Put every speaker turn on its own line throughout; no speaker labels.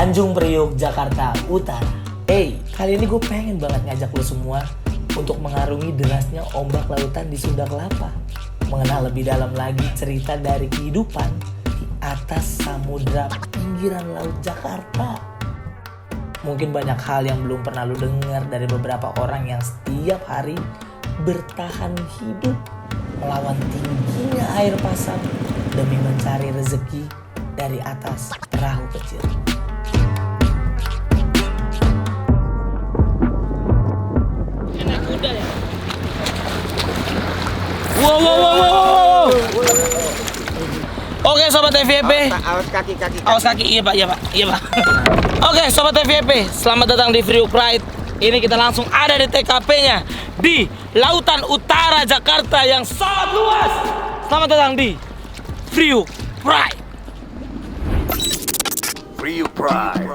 Tanjung Priok, Jakarta Utara. Kali ini gue pengen banget ngajak lo semua untuk mengarungi derasnya ombak lautan di Sunda Kelapa. Mengenal lebih dalam lagi cerita dari kehidupan di atas samudra pinggiran laut Jakarta. Mungkin banyak hal yang belum pernah lo dengar dari beberapa orang yang setiap hari bertahan hidup melawan tingginya air pasang demi mencari rezeki dari atas perahu kecil. Enak kuda ya? Wow. Oke sobat FYP.
Awas kaki.
Awas kaki, iya pak. Oke sobat FYP, selamat datang di Priok Pride. Ini kita langsung ada di TKP-nya di Lautan Utara Jakarta yang sangat luas. Selamat datang di Priok Pride.
Priok Pride.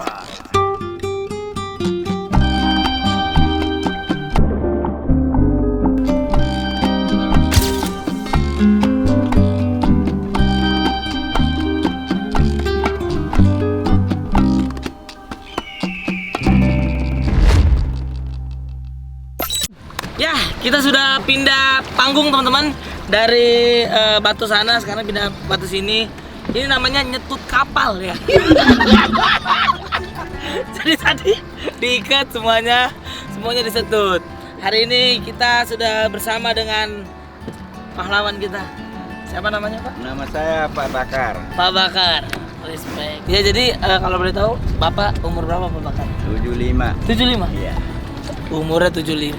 Ya, kita sudah pindah panggung teman-teman dari batu sana, sekarang pindah batu sini. Ini namanya nyetut kapal ya. Jadi tadi diikat semuanya disetut. Hari ini kita sudah bersama dengan pahlawan kita. Siapa namanya Pak?
Nama saya Pak Bakar.
Pak Bakar. Respect. Ya jadi kalau boleh tahu Bapak umur berapa Pak Bakar?
75.
75?
Iya.
Umurnya 75.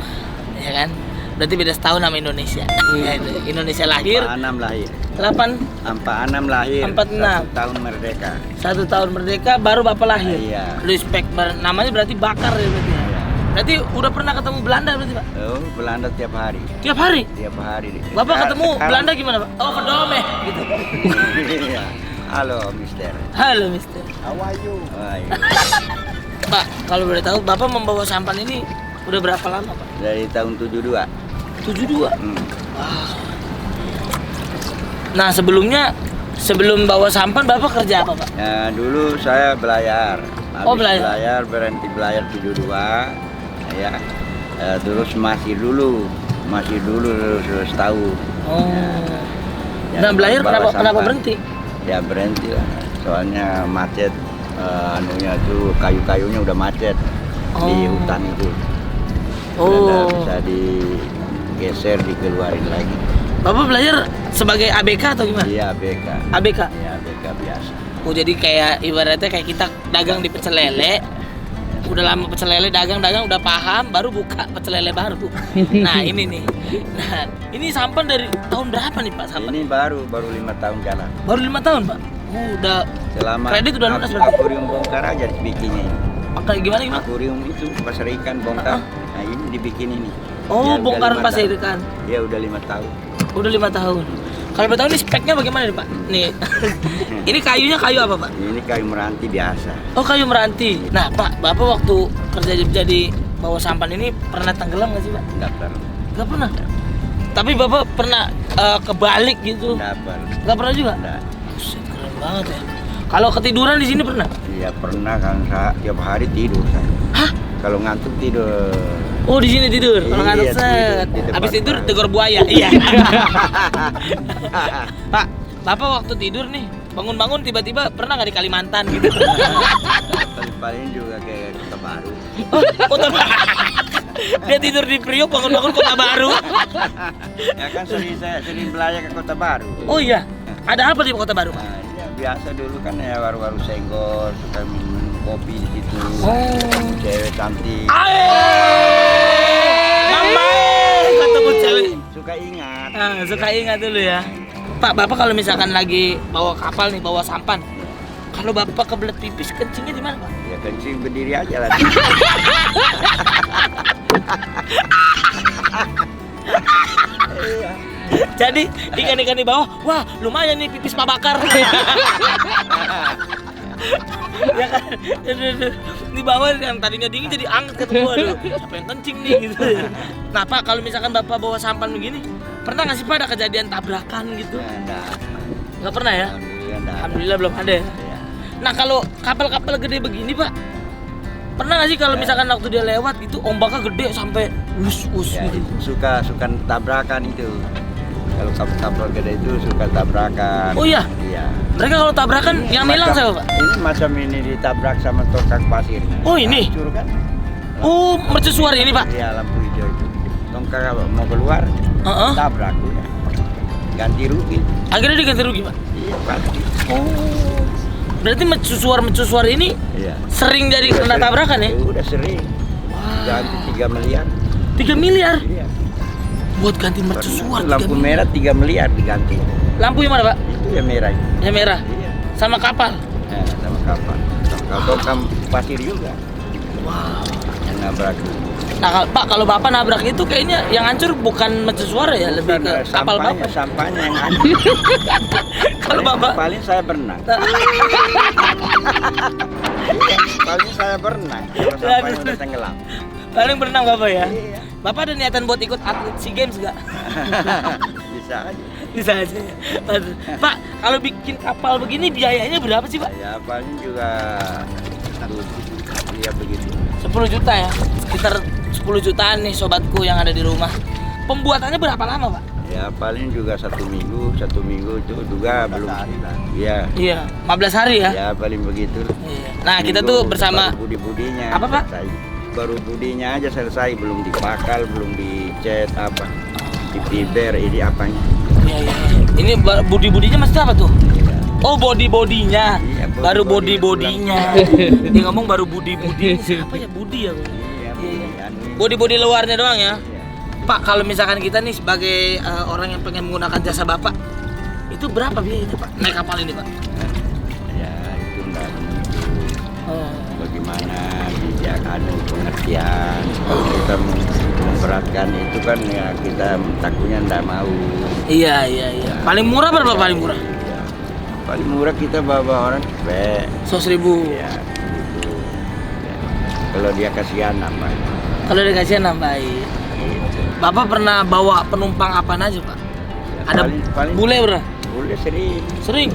Ya kan? Berarti beda setahun sama Indonesia. Ya, Indonesia lahir
46 lahir.
46
lahir.
46.
1 tahun merdeka.
1 tahun merdeka baru Bapak lahir.
Iya.
Respect. Namanya berarti Bakar ya berarti.
Iya.
Berarti udah pernah ketemu Belanda berarti Pak?
Oh, Belanda tiap hari.
Tiap hari?
Tiap hari.
Bapak ketemu Belanda gimana Pak? Oh, kedome gitu.
Iya. Halo, Mister.
Halo Mister.
How are you?
Pak, kalau boleh tahu Bapak membawa sampan ini udah berapa lama Pak?
Dari tahun 72.
72?
Hmm.
Wow. Nah sebelum bawa sampan Bapak kerja apa Pak?
Ya, dulu saya belayar.
Oh,
Habis
belayar.
berhenti belayar 72. Ya. Terus masih dulu setahun.
Oh.
Ya,
Nah belayar
bawa
kenapa
sampah.
berhenti?
Ya berhenti lah. Soalnya macet. Anunya tuh kayu-kayunya udah macet di hutan itu. Udah bisa digeser, dikeluarin lagi.
Bapak belajar sebagai ABK atau gimana?
Iya, ABK.
ABK?
Iya, ABK biasa.
Oh jadi kayak ibaratnya kayak kita dagang di pecel lele. Udah lama pecel lele dagang udah paham, baru buka pecel lele baru. Nah ini nih. Nah ini sampan dari tahun berapa nih Pak sampan?
Ini baru 5 tahun jalan.
Baru 5 tahun Pak? Udah.
Selama
Kredit udah lunas berarti?
akuarium bongkar aja dibikinnya ini.
Oke gimana?
Akuarium itu pasar ikan bongkar. Nah ini dibikin ini.
Oh
Ya,
bongkaran
udah 5
pasir
tahun.
ikan.
Ya udah 5 tahun.
Udah 5 tahun. Kalau boleh tahu nih speknya bagaimana nih Pak? Nih. Ini kayunya kayu apa Pak?
Ini kayu meranti biasa.
Oh kayu meranti. Nah Pak, Bapak waktu kerja jadi bawa sampan ini pernah tenggelam nggak sih Pak?
Enggak pernah.
Nggak pernah. Tapi Bapak pernah kebalik gitu?
Enggak pernah.
Nggak pernah juga?
Enggak.
Buset, keren banget ya. Kalau ketiduran di sini pernah?
Iya pernah kan saya tiap hari tidur saya.
Hah?
Kalau ngantuk tidur.
Oh di sini tidur. Kalau
Iya,
ngantuk
tidur
set.
di depan
Habis tidur
perahu.
tegur buaya. Iya. Pak, Bapak waktu tidur nih bangun-bangun tiba-tiba pernah nggak di Kalimantan gitu?
Paling juga kayak Kota Baru.
Oh, Kota Baru. Dia tidur di Priok bangun-bangun Kota Baru.
Ya kan sering belayar ke Kota Baru.
Oh iya. Ada apa di Kota Baru? Pak?
Nah, ya, biasa dulu kan ya waru-waru senggol, suka minum kopi di situ.
Oh.
Cewek cantik.
Namai ketemu cewek.
Suka ingat.
Suka ingat dulu ya. Pak, Bapak kalau misalkan lagi bawa kapal nih, bawa sampan. Kalau Bapak kebelet pipis, kencingnya di mana, Pak?
Ya kencing berdiri aja lah.
Jadi ikan-ikan di bawah, wah lumayan nih pipis Pak Bakar. Ya kan, di bawah yang tadinya dingin jadi anget ketemu, aduh siapa yang kencing nih gitu. Nah Pak, kalau misalkan Bapak bawa sampan begini, pernah nggak sih Pak ada kejadian tabrakan gitu?
Enggak.
Nggak pernah ya?
Alhamdulillah enggak.
Alhamdulillah belum ada ya.
Ya.
Nah kalau kapal-kapal gede begini Pak, pernah nggak sih kalau misalkan waktu dia lewat gitu ombaknya gede sampai us
Ya,
gitu?
suka tabrakan itu. Kalau kapal gede itu suka tabrakan.
Oh iya,
Iya.
mereka kalau tabrakan yang nilang siapa Pak?
Ini macam ini ditabrak sama tongkang pasir.
Oh, ini?
Hancur kan?
Oh mercusuar ini Pak?
Iya, lampu hijau itu. Tongkang kalau mau keluar,
Heeh.
tabrak udah. Ganti rugi.
Akhirnya diganti rugi Pak?
Iya, pasti.
Oh, berarti mercusuar ini
Iya.
sering jadi
Udah
kena
sering.
tabrakan ya?
Udah sering. Ganti 3 miliar.
3 miliar
Iya.
buat ganti mercusuar. 3
Lampu
miliar.
merah 3 miliar diganti.
Lampu yang mana Pak?
Itu yang merah itu.
Yang merah
Iya.
sama kapal.
Nah, sama kapal. Kalau tongkang pasir juga
Wow.
yang nabrak.
Nah Pak, kalau Bapak nabrak itu kayaknya yang hancur bukan mercusuar ya, lebih ke kapal Bapak.
Sampahnya yang hancur.
Kalau Bapak
Paling saya berenang. Paling saya berenang. Kalau sampahnya udah tenggelam.
paling berenang Bapak ya.
Iya.
Bapak ada niatan buat ikut atlet SEA Games gak?
Bisa aja.
Bisa aja ya. Aduh. Pak, kalau bikin kapal begini biayanya berapa sih Pak?
Ya paling juga iya begitu.
10 juta ya. Sekitar 10 jutaan nih sobatku yang ada di rumah. Pembuatannya berapa lama Pak?
Ya paling juga 1 minggu itu juga belum. Iya.
Iya, 15 hari ya.
Ya paling begitu.
Iya. Nah kita tuh bersama
baru budi-budinya.
Apa, Pak?
selesai. Baru budinya aja selesai, belum dibakal, belum dicat apa, di fiber, ini apanya.
Iya, iya. Ini budi-budinya maksudnya apa tuh? Oh, body-bodinya.
Iya,
Baru
body
body-bodinya. Dia ngomong baru budi-budi. Siapa ya Budi ya? Bang?
Iya,
Iya.
anu.
Body-body luarnya doang ya.
Iya.
Pak, kalau misalkan kita nih sebagai orang yang pengen menggunakan jasa Bapak, itu berapa biayanya Pak? Naik kapal ini Pak?
Ya itu enggak menentu.
Oh.
Bagaimana dia anu pengertian. Kalau kita memberatkan itu kan ya kita takutnya enggak mau.
Iya, iya, iya. Paling murah berapa paling murah?
Iya. Paling murah kita bawa orang cepet.
100.000.
Ya, gitu. Ya. Kalau dia kasihan nambah.
Kalau dikasih nambahin. Bapak pernah bawa penumpang apaan aja Pak?
Ya,
Ada
paling
bule pernah?
boleh sering.
Sering?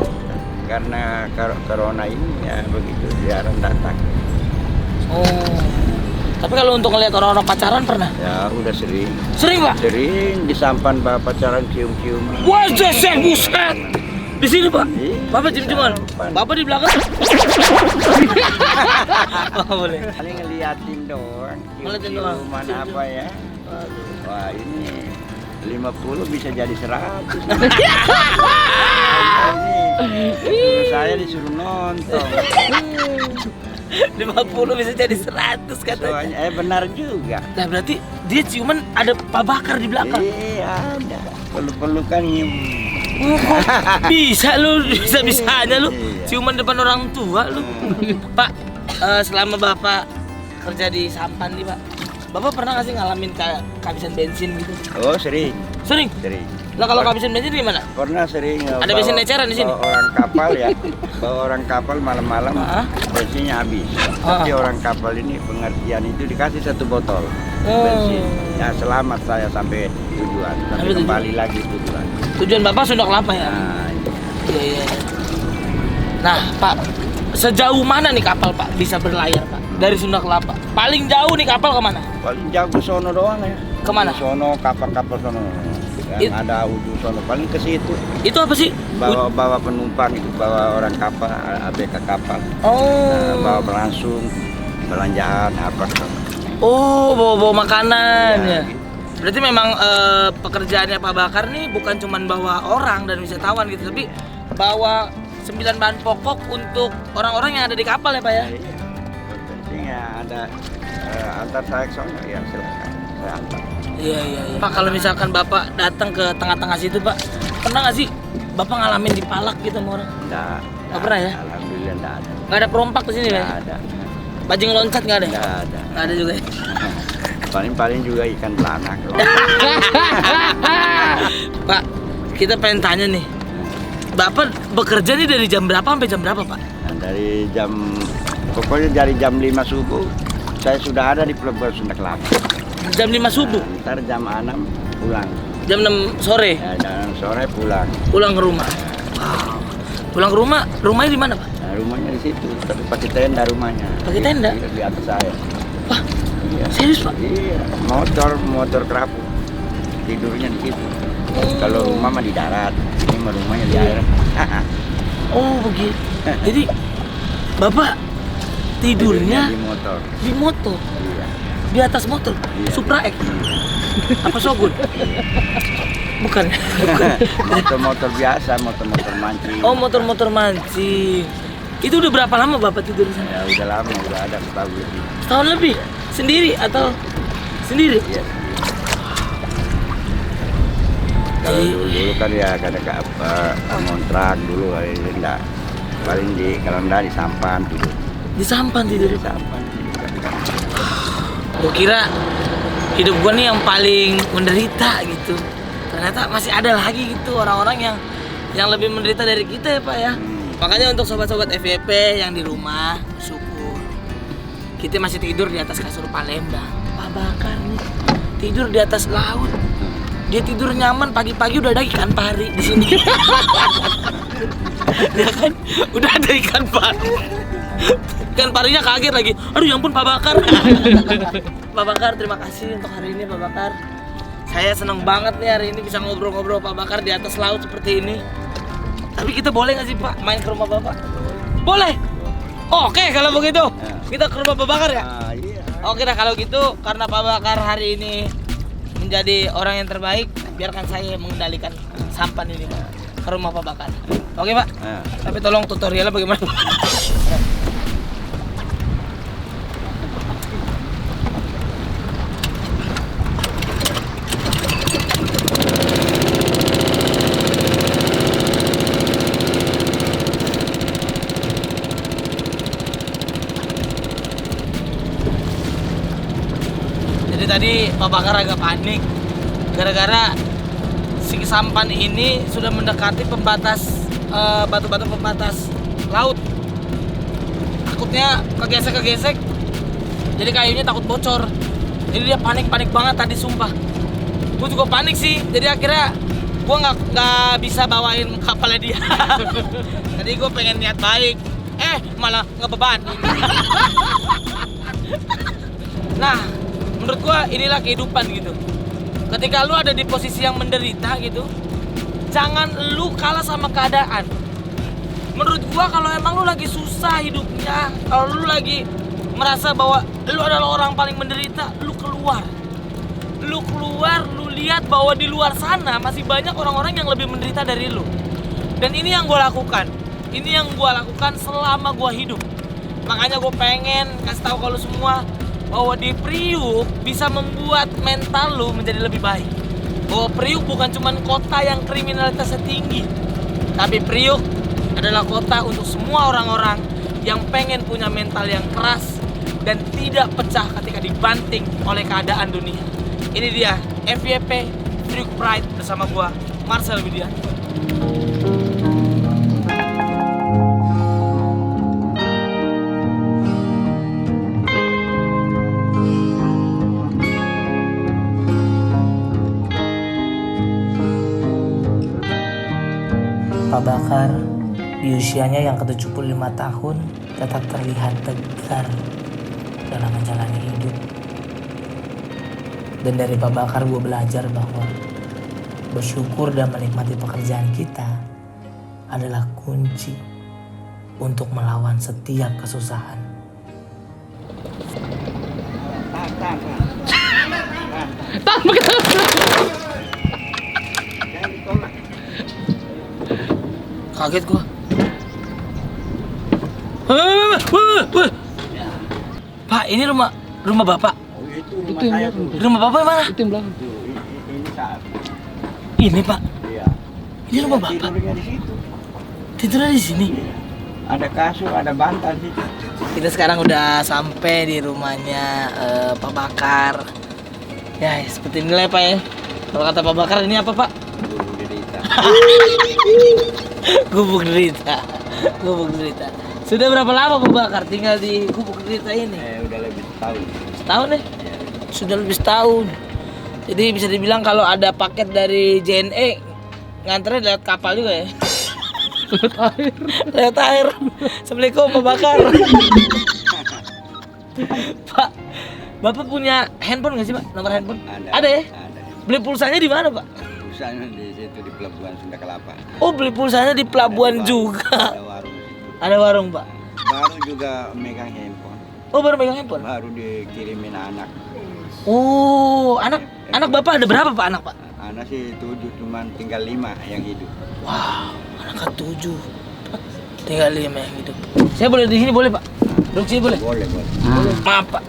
Karena corona ini ya begitu jarang datang.
Oh. Tapi kalau untuk ngelihat orang-orang pacaran pernah?
Ya udah sering.
Sering Pak?
Sering di sampan bawa pacaran cium-cium.
Wah, buset. Di sini Pak?
Iya,
Bapak cium-ciuman?
sampan.
Bapak di belakang? Oh, boleh.
Paling ngeliatin doang.
Ngeliatin doang.
Cium-ciuman apa ya? Wah ini 50 bisa jadi 100. Ini saya disuruh nonton.
50 bisa jadi 100 katanya.
Soalnya benar juga.
Nah berarti dia ciuman ada Pak Bakar di belakang.
Iya ada. Peluk-pelukan nyium.
Oh, kok bisa lu, bisa-bisanya lu
Iya.
ciuman depan orang tua lu. Pak, selama Bapak kerja di sampan nih Pak, Bapak pernah nggak sih ngalamin kayak kehabisan bensin gitu?
Oh sering.
Sering?
Sering.
Lah kalau kehabisan bensin gimana?
Pernah sering.
Ada bensin eceran di sini?
Bawa orang kapal ya. Bawa orang kapal malam-malam
Ah.
bensinnya habis.
Ah.
Tapi orang kapal ini pengertian itu dikasih 1 botol
Oh.
bensin. Ya selamat saya sampai tujuan. Sampai
Sampai tujuan.
kembali lagi tujuan.
Tujuan Bapak Sunda Kelapa ya?
Nah, itu.
Iya, iya. Nah Pak, sejauh mana nih kapal Pak bisa berlayar Pak? Dari Sunda Kelapa. Paling jauh nih kapal kemana?
paling jauh ke sono doang ya.
Kemana?
Ke sono kapal-kapal sono. Yang
It-
ada ujung sono paling ke situ.
Itu apa sih?
Bawa penumpang itu, bawa orang kapal, ABK kapal.
Oh.
Nah, bawa langsung belanjaan apa
Oh, bawa makanan
Iya,
ya.
gitu.
Berarti memang pekerjaannya Pak Bakar nih bukan cuma bawa orang dan wisatawan gitu, tapi bawa 9 bahan pokok untuk orang-orang yang ada di kapal ya Pak ya.
Iya. Penting ya ada antar saya ke sono ya silakan saya antar.
Iya, iya, iya. Pak, kalau misalkan Bapak datang ke tengah-tengah situ Pak, pernah nggak sih Bapak ngalamin dipalak gitu sama orang?
Nggak
pernah ya?
Alhamdulillah nggak ada.
Nggak ada perompak di sini
Nggak
ya?
ada.
Bajing loncat nggak ada?
Nggak ada.
Nggak ada juga ya?
Paling juga ikan belanak.
Pak, kita pengen tanya nih, Bapak bekerja nih dari jam berapa sampai jam berapa Pak?
Nah, pokoknya dari jam 5 subuh saya sudah ada di Pelabuhan Sunda Kelapa.
Jam 5 subuh?
Ntar jam 6 pulang.
Jam 6 sore?
Ya, dan sore pulang.
Pulang ke rumah. Wow. Pulang ke rumah, rumahnya di mana Pak?
Nah, rumahnya di situ, tapi pakai tenda rumahnya.
Pakai tenda?
Di atas saya.
Wah,
Iya.
serius Pak?
Iya, motor kerapu. Tidurnya di situ. Kalau rumah mah di darat, ini mah rumahnya di air.
Oh begitu. Jadi Bapak tidurnya
di motor.
di motor,
Iya.
di atas motor,
Iya.
Supra X, apa Shogun? Bukan.
Motor-motor biasa, motor-motor mancing.
Oh motor-motor mancing. Itu udah berapa lama Bapak tidur di sana?
Ya udah lama, udah ada setahun lebih.
Setahun lebih? Sendiri atau sendiri?
Iya. Kalau dulu kan ya kadang kontrak dulu ini enggak. Paling kalau enggak di sampan tidur.
Di sampan tidur.
Di sampan tidur.
Gue kira hidup gue nih yang paling menderita gitu. Ternyata masih ada lagi gitu orang-orang yang lebih menderita dari kita ya Pak ya. Makanya untuk sobat-sobat FYP yang di rumah, syukur kita masih tidur di atas kasur Palembang. Pak Bakar nih tidur di atas laut. Dia tidur nyaman, pagi-pagi udah ada ikan pari di sini. Ya kan, udah ada ikan pari. Ikan parinya kaget lagi. Aduh ya ampun Pak Bakar. Pak Bakar, terima kasih untuk hari ini Pak Bakar. Saya seneng banget nih hari ini bisa ngobrol-ngobrol Pak Bakar di atas laut seperti ini. Tapi kita boleh nggak sih Pak main ke rumah Bapak? Boleh. Oke kalau begitu kita ke rumah Pak Bakar ya.
Iya.
Oke dah kalau gitu, karena Pak Bakar hari ini menjadi orang yang terbaik, biarkan saya mengendalikan sampan ini Pak ke rumah Pak Bakar. Oke Pak. Tapi tolong tutorialnya bagaimana? Jadi tadi Pak Bakar agak panik gara-gara si sampan ini sudah mendekati pembatas batu-batu pembatas laut. Takutnya kegesek-kegesek, jadi kayunya takut bocor. Jadi dia panik banget tadi sumpah. Gue juga panik sih. Jadi akhirnya gue nggak bisa bawain kapalnya dia. Tadi gue pengen niat baik, malah ngebeban. Nah, menurut gua inilah kehidupan gitu. Ketika lu ada di posisi yang menderita gitu, jangan lu kalah sama keadaan. Menurut gua kalau emang lu lagi susah hidupnya, kalau lu lagi merasa bahwa lu adalah orang paling menderita, lu keluar. Lu keluar, lu lihat bahwa di luar sana masih banyak orang-orang yang lebih menderita dari lu. Dan ini yang gua lakukan. Ini yang gua lakukan selama gua hidup. Makanya gua pengen kasih tahu kalau semua bahwa di Priuk bisa membuat mental lu menjadi lebih baik. Bahwa Priuk bukan cuma kota yang kriminalitasnya tinggi, tapi Priuk adalah kota untuk semua orang-orang yang pengen punya mental yang keras dan tidak pecah ketika dibanting oleh keadaan dunia. Ini dia FYP Priuk Pride bersama gua Marcel Widian. Pak Bakar di usianya yang ke-75 tahun tetap terlihat tegar dalam menjalani hidup. Dan dari Pak Bakar gue belajar bahwa bersyukur dan menikmati pekerjaan kita adalah kunci untuk melawan setiap kesusahan. Kaget gua. Pak, ini rumah Bapak.
Itu rumah saya tuh.
Rumah Bapak mana?
Itu yang belakang.
Ini saat.
Ini Pak.
Iya.
Ini rumah Bapak.
Tidurnya di situ.
Tidurnya di sini.
Ada kasur, ada bantal sih.
Kita sekarang udah sampai di rumahnya Pak Bakar. Ya, seperti inilah ya, Pak ya. Kalau kata Pak Bakar ini apa, Pak?
Guru derita.
Gubuk derita. Gubuk derita. Sudah berapa lama Pak Bakar tinggal di gubuk derita ini?
Udah lebih setahun.
Setahun ya? Sudah lebih setahun. Jadi bisa dibilang kalau ada paket dari JNE nganternya lewat kapal juga ya. Lewat air. Assalamualaikum Pak Bakar. Pak, Bapak punya handphone nggak sih Pak? Nomor handphone? Ada ya?
Ada.
Beli pulsanya di mana Pak?
Pulsanya di situ di Pelabuhan Sunda Kelapa.
Oh, beli pulsanya di pelabuhan juga.
Ada warung situ.
Ada warung Pak.
Baru juga megang handphone.
Oh, baru megang handphone.
Baru dikirimin anak.
Oh, anak Bapak ada berapa Pak anak Pak?
Anak sih 7, cuman tinggal 5 yang hidup.
Wow, anak ke-7. Tinggal 5 yang hidup. Saya boleh di sini boleh Pak? Duduk sini boleh?
Boleh.
Maaf Pak.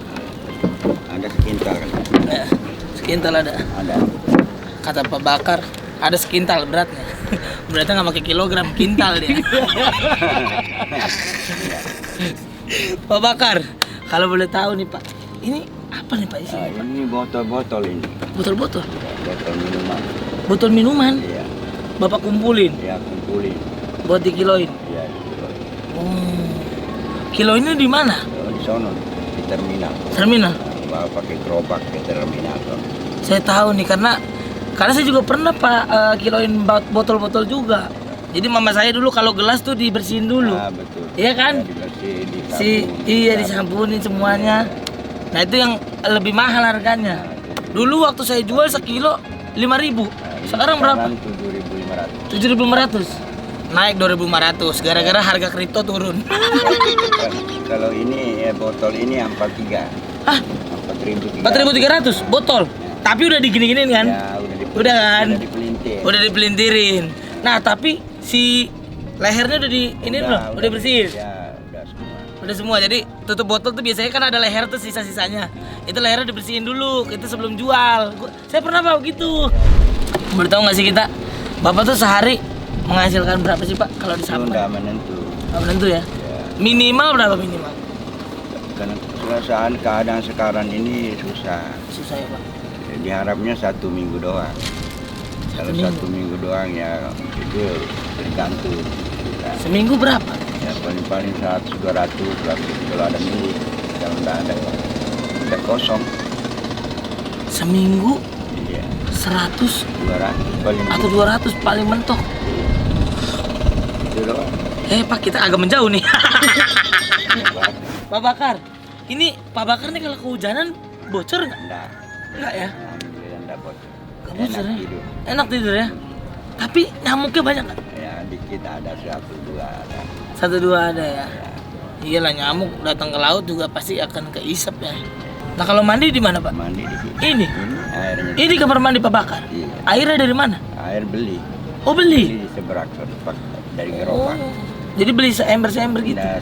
Ada sekintal kan?
Ya, sekintal ada.
Ada.
Kata Pak Bakar, ada sekintal beratnya. Beratnya nggak pakai kilogram, kintal dia. Pak Bakar, kalau boleh tahu nih Pak, ini apa nih Pak isinya?
Ini botol-botol ini.
Botol-botol.
Botol minuman.
Botol minuman.
Iya.
Bapak kumpulin
Ya kumpulin.
buat dikiloin.
Iya. Dikiloin.
Oh. Kilo ini di mana?
Di sono di terminal.
Terminal.
Bawa pakai gerobak ke terminal.
Saya tahu nih karena saya juga pernah Pak kiloin botol-botol juga. Jadi mama saya dulu kalau gelas tuh dibersihin dulu.
Ah, betul.
Iya kan?
Ya, dibersihin,
Iya disampunin semuanya. Nah itu yang lebih mahal harganya. Dulu waktu saya jual sekilo 5.000. Sekarang berapa?
7.500.
7.500. Naik 2.500 gara-gara harga kripto turun.
Kalau ini botol ini 43.
Ah, 4.300 botol. Tapi udah digini-giniin kan?
Ya,
Udah kan?
dipelintir.
Udah dipelintirin. Nah, tapi si lehernya udah di ini belum? Udah bersihin.
Ya, udah semua.
Udah semua. Jadi tutup botol tuh biasanya kan ada leher tuh sisa-sisanya. Itu lehernya dibersihin dulu, itu sebelum jual. Saya pernah Pak gitu. Boleh tahu nggak sih kita? Bapak tuh sehari menghasilkan berapa sih Pak kalau di
Itu
Sampang?
nggak menentu.
Nggak menentu ya?
Ya,
Minimal berapa minimal?
karena keadaan sekarang ini susah.
Susah ya Pak.
Diharapnya 1 minggu doang. Kalau
minggu.
1 minggu doang ya itu tergantung. Nah,
Seminggu berapa?
ya paling 100-200 kalau ada minggu. Kalau nggak ada ya udah kosong.
Seminggu
Iya,
100
200 paling
atau 200 paling mentok.
itu doang.
Pak kita agak menjauh nih.
Hebat.
Pak Bakar, ini Pak Bakar nih kalau kehujanan bocor nggak?
Nggak.
Nggak ya?
Alhamdulillah nggak bocor.
Nggak
Enak
bocor ya?
tidur.
Enak tidur ya? Tapi nyamuknya banyak nggak?
Ya dikit ada 1-2 ada.
1-2 ada ya? Iyalah nyamuk datang ke laut juga pasti akan keisap ya. Nah kalau mandi di mana Pak?
Mandi di sini.
Ini?
Airnya.
Ini kamar mandi Pak Bakar?
Iya.
Airnya dari mana?
Air beli.
Oh beli?
Di seberang sepak dari
Oh,
gerobak.
jadi beli seember-seember gitu?
Nah,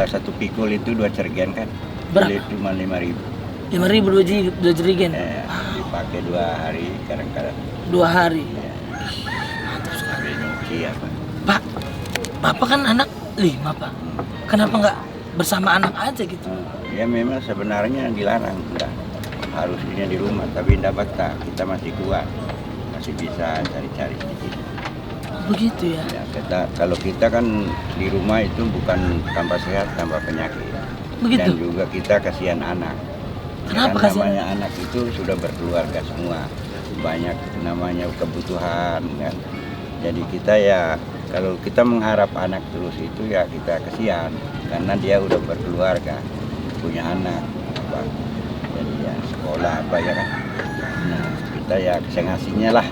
satu pikul itu 2 cergen kan.
Berapa?
Beli cuma 5.000.
5.000 dua jerigen?
Dipakai 2 hari kadang-kadang.
2 hari?
Ya.
Mantap sekali.
Nyuci apa.
Pak, Bapak kan anak 5 Pak. Kenapa nggak bersama anak aja gitu?
Ya memang sebenarnya dilarang enggak. Harus ini di rumah, tapi enggak betah. Kita masih kuat. Masih bisa cari-cari sedikit.
Begitu ya?
Ya, kalau kita kan di rumah itu bukan tambah sehat, tambah penyakit.
Begitu?
Dan juga kita kasihan anak.
Kenapa
Kan
kasihan?
namanya anak itu sudah berkeluarga semua. Banyak namanya kebutuhan kan. Jadi kita ya kalau kita mengharap anak terus itu ya kita kasihan karena dia udah berkeluarga, punya anak apa. Jadi ya sekolah apa ya kan. Nah, kita ya kesengasinya lah.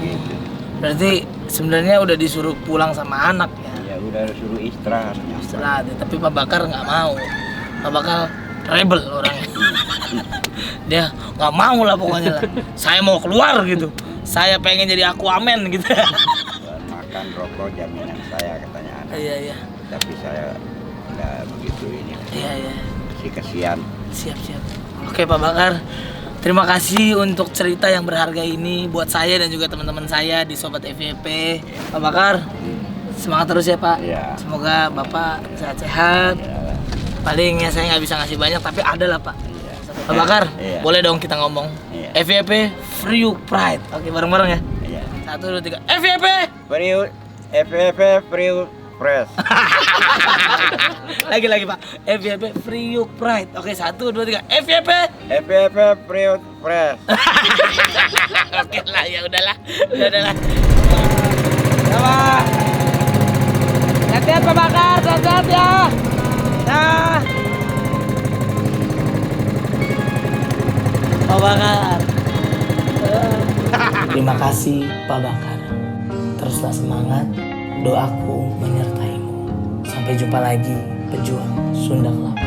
Gitu.
Berarti sebenarnya udah disuruh pulang sama anak ya?
Ya udah suruh istirahat.
Istirahat ya. Tapi Pak Bakar nggak mau. Pak Bakar rebel orangnya. Dia nggak mau lah pokoknya lah. Saya mau keluar gitu. Saya pengen jadi Aquaman gitu.
Makan rokok jaminan saya katanya anak.
Iya.
Tapi saya nggak begitu ini.
Iya.
Si kasihan.
Siap. Oke Pak Bakar. Terima kasih untuk cerita yang berharga ini buat saya dan juga teman-teman saya di Sobat FYP. Pak Bakar, semangat terus ya Pak.
Iya.
Semoga Bapak sehat-sehat.
Ya,
Palingnya saya nggak bisa ngasih banyak tapi ada lah Pak.
iya.
Pak Bakar,
Iya.
boleh dong kita ngomong.
Iya.
FYP Free Pride. Oke bareng-bareng ya.
Iya.
1, 2, 3. FYP.
Priu FFF Priu Press.
Lagi Pak. FYP Free Pride. Oke 1, 2, 3. FYP.
FFF Priu Press.
Oke lah ya udahlah. Sehat-sehat Pak Bakar, sehat-sehat ya. Nah, Pak Bakar. Terima kasih Pak Bakar. Teruslah semangat, doaku menyertaimu. Sampai jumpa lagi, pejuang Sunda Kelapa.